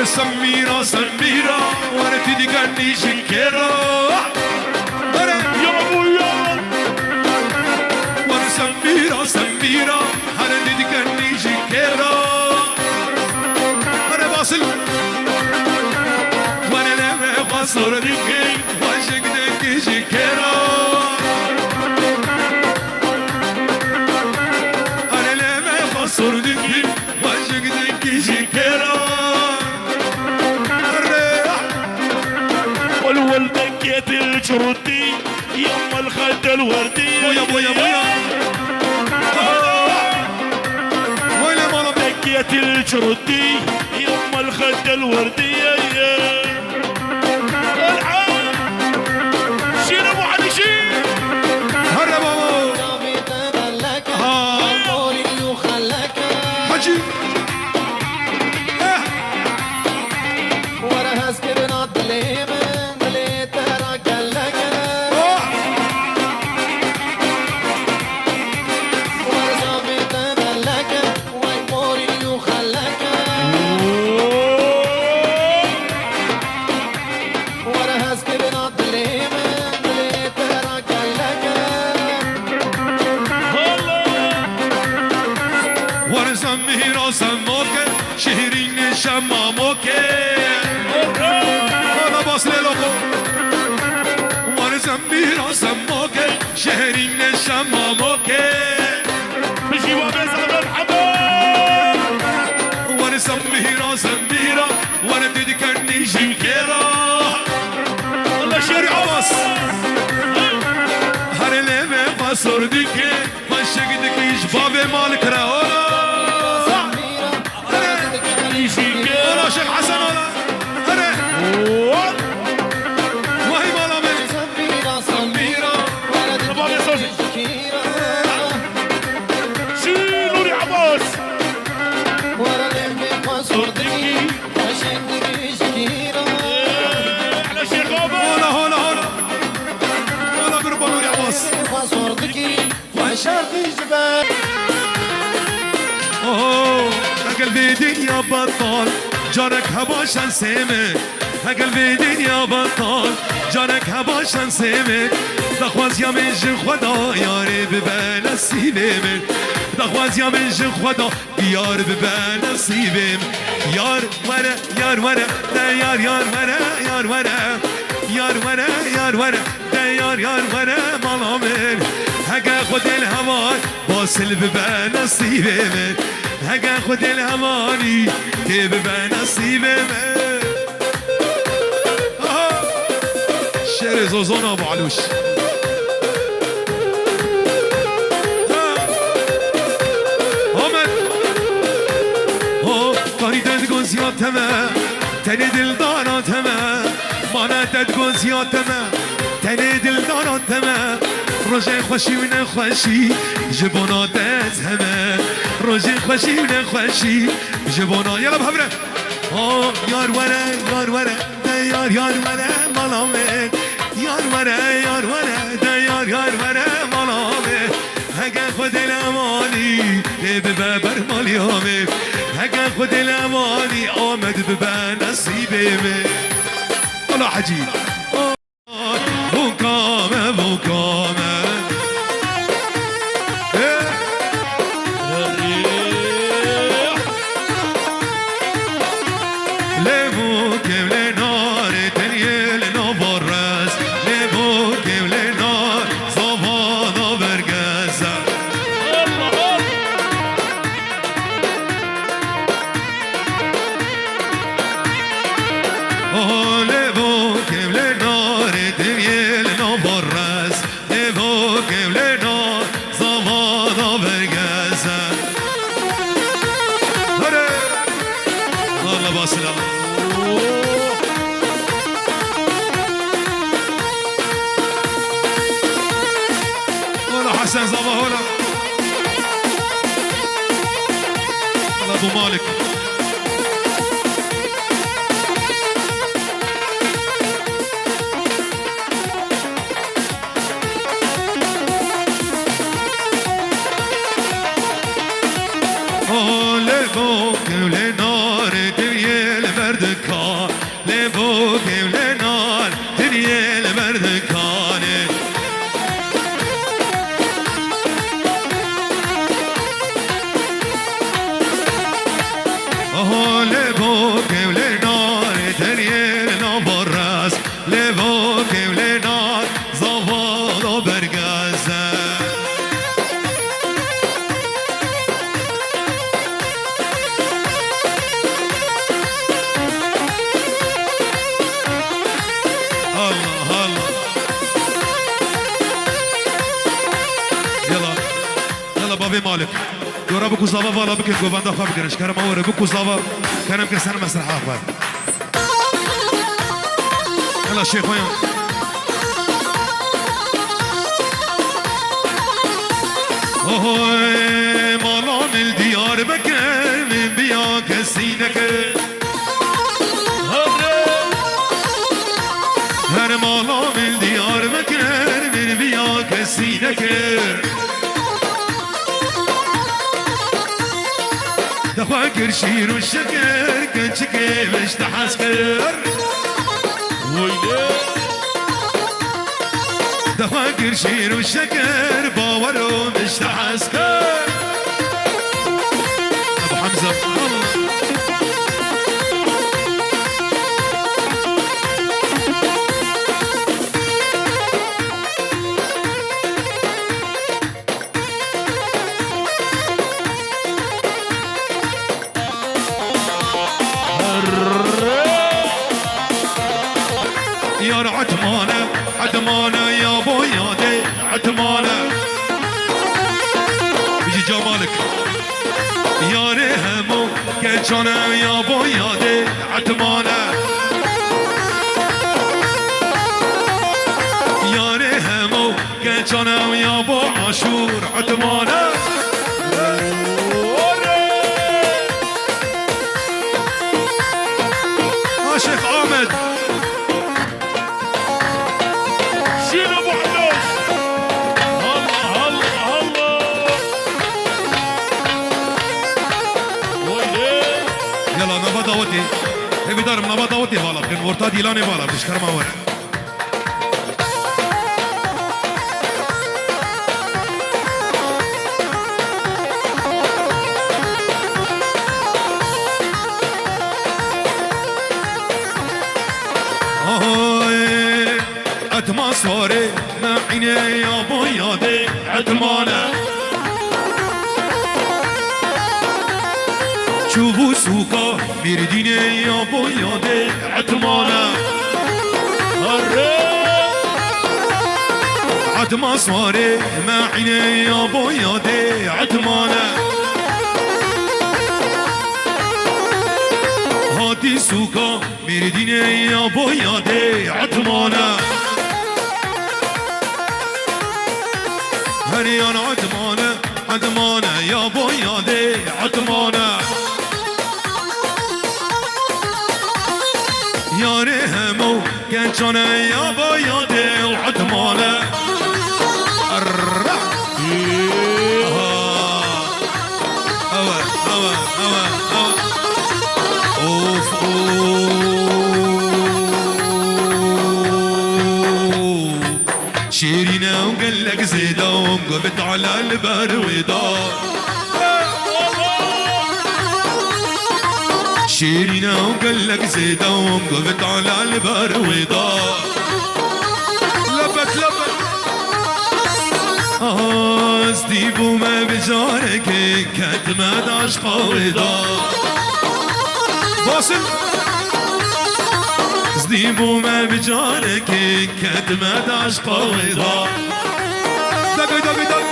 سميرة سميرة وانا تدقني شكرا يا ابويا وانا سميرة سميرة انا تدقني شكرا انا واصل وانا لما قصر دقي واشق دقي شكرا انا لما قصر دقي واشق دقي شكرا والبكيت الجردي يم الخد الوردي بويا بويا بويا ويلي مالا بكيت الجردي يم الخد الوردي العب شيل ابو علي شيل هرب ابو حجي سميرة سموك شهرين شماموك أنا بصل لكم وانا سميرة سموك شهرين شماموك بجيبها بزعم الحباب وانا سميرة سميرة وانا تدكني شكرا الله شرع بس هر لما قصر دكي ما شقدك يشباب مالك راونا ولا شيخ حسن ولا أنا وهي مالا من سميرة سميرة شيلوا لي عباس على شيخ غابة هلا هلا هلا هلا قربوا لي عباس اوه قلبي دنيا بطال جارك هباشن سيمه قلبي دنيا بطال جارك هباشن سيمه دخواز يا من جن خدا یاری ببه نصیبم دخواز یا من جن خدا بیار ببه نصیبم یار وره یار وره ده یار یار وره یار وره یار وره یار وره ده یار یار وره مالامن هگه خود الهوان واصل ببه نصیبم هگه خود الهوانی که ببه نصیبم شعر زوزون ابو علوش کاری دل زیادتمه تنی دل داراتمه مانا دل زیادتمه تنی دل داراتمه روژه خوشی و نخوشی جبونا دز همه روژه خوشی و نخوشی جبونا یلا بحبره یار وره یار وره ده یار یار وره مالامه یار وره یار وره ده یار یار وره مالامه هگه خود الامانی ببه بر مالیامه هگه خود الامانی آمد ببه نصیبه الله حجی بوکامه بوکامه لبوکم لنار تنیل نبارز لبوکم لنار زبانا برگزم لبوکم لنار تنیل نبارز لبوکم لنار زبانا برگزم الله باسلام حسن زبا هنا ابو مالك لبوك ولنار دريل بردك آها لبو کول نار تریل نبرس لبو کول نار زوال برگزه الله الله يلا يلا بابي مالك يورا بكو زاوا والا بكن گوبنده خواب گرش کرم اوره بكو زاوا كرم كسر مسرح اخبار يلا شيخ وين اوه مالا من ديار بكر من بيا كسينك هر مالا من ديار بكر من بيا كسينك دخوا كرشير والشكر كنشكي مش تحسكر ويلي دخوا كرشير والشكر باورو مش تحسكر ابو حمزه يا عتمانه عتمانه يا ابو يادي عتمانه بيجي جمالك يا رهمو كجانا يا ابو يادي عتمانه يا رهمو كجانا يا ابو عاشور عتمانه شيخ احمد شيل ابو حنوش الله الله الله ويلي يلا نبا داوتي هبي دارم نبا داوتي بالا بكن ورتا ديلاني بالا بشكر ما ورا عتما صاري ما عيني يا ابو يادي عتمانه شوفوا سوقا ميرديني يا ابو يادي عتمانه عتما صاري ما عيني يا ابو يادي عتمانه هاتي سوقا ميرديني يا ابو يادي عتمانه هريان عتمانه عتمانه يا ابو يادي عتمانه يا رهمو كنشانه يا ابو يادي وعتمانه أوه أوه أوه أوه أوف شيرينا وقال لك زيدا وقفت على البر وضاء شيرينا وقال لك زيدا وقفت على البر وضاء لبت لبت ستيبو ما بجارك كتمت عشقا وضاء واصل ستيبو ما بجارك كتمت عشقا وضاء دق دق دق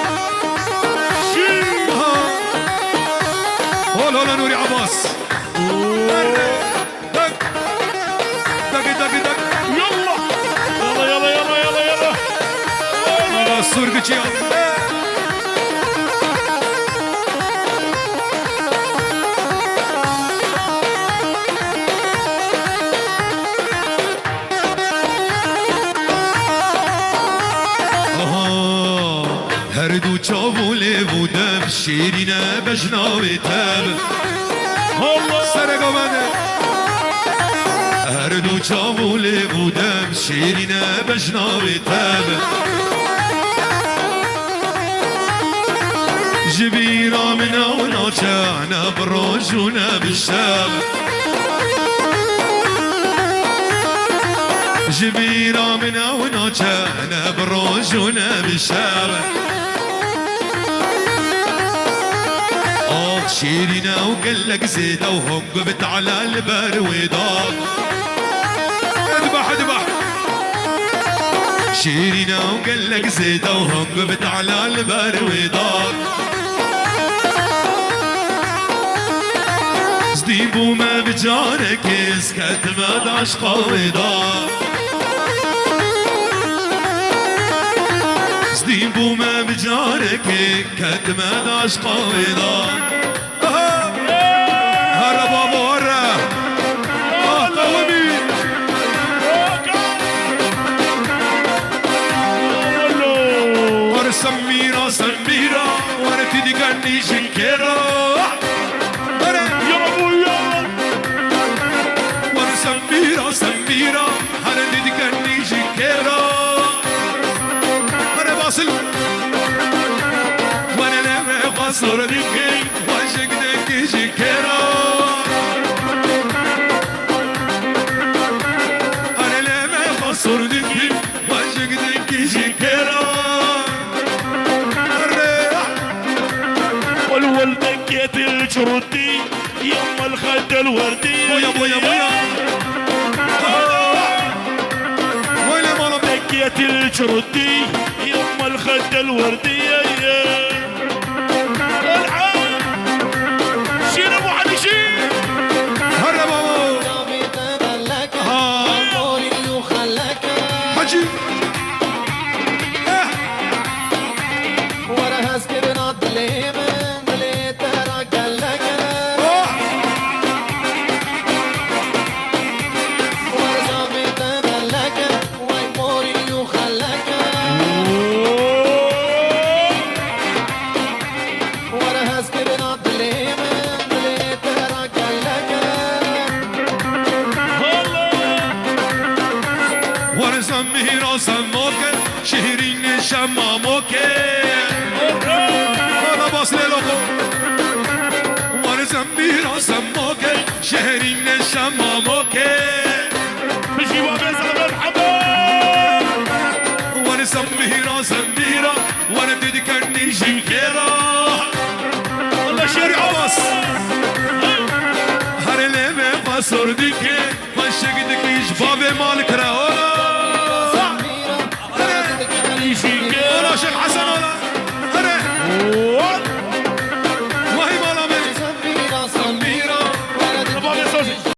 هول هول نوري عباس دق دق دق دق يلا يلا يلا يلا يلا يلا السرقة يا هردو چاوله بودم شیرینه بجناوی تب سرگا منه هردو چاوله بودم شیرینه بجناوی تب جبیرا من اونا كان بروجنا بالشام جبيرة من هنا كان بروجنا بالشام شيرينا وقال لك زيدة وهقبت على البرويضات اذبح اذبح شيرينا وقال لك زيدة وهقبت على البرويضات صديب وما بجارك اسكت ما داش قويضات صديب وما بجارك كتما داش قويضات سميرة سميرة وانا تدقني شنكيرة يا ابويا وانا سميرة سميرة انا تدقني شنكيرة انا باصل وانا لما قصر دقي واشق دقي شنكيرة انا لما قصر دقي واشق دقي شنكيرة والدكيت الجردي يما الخد الوردي بويا بويا بويا ويلي ماما دكيت الجردي يما الخد الوردي العب شيل ابو علي شيل هرب ابو حجي سميرة سموكة شهرين شماموكة أنا باصل لكم وانا سميرة سموكة شهرين شماموكة بجواب زغل الحباب وانا سميرة سميرة وانا تذكرني شنكيرة الله شارع عباس هرلي بقصر ديكي وشك ديكي جبابي مالك رأونا شيخ حسن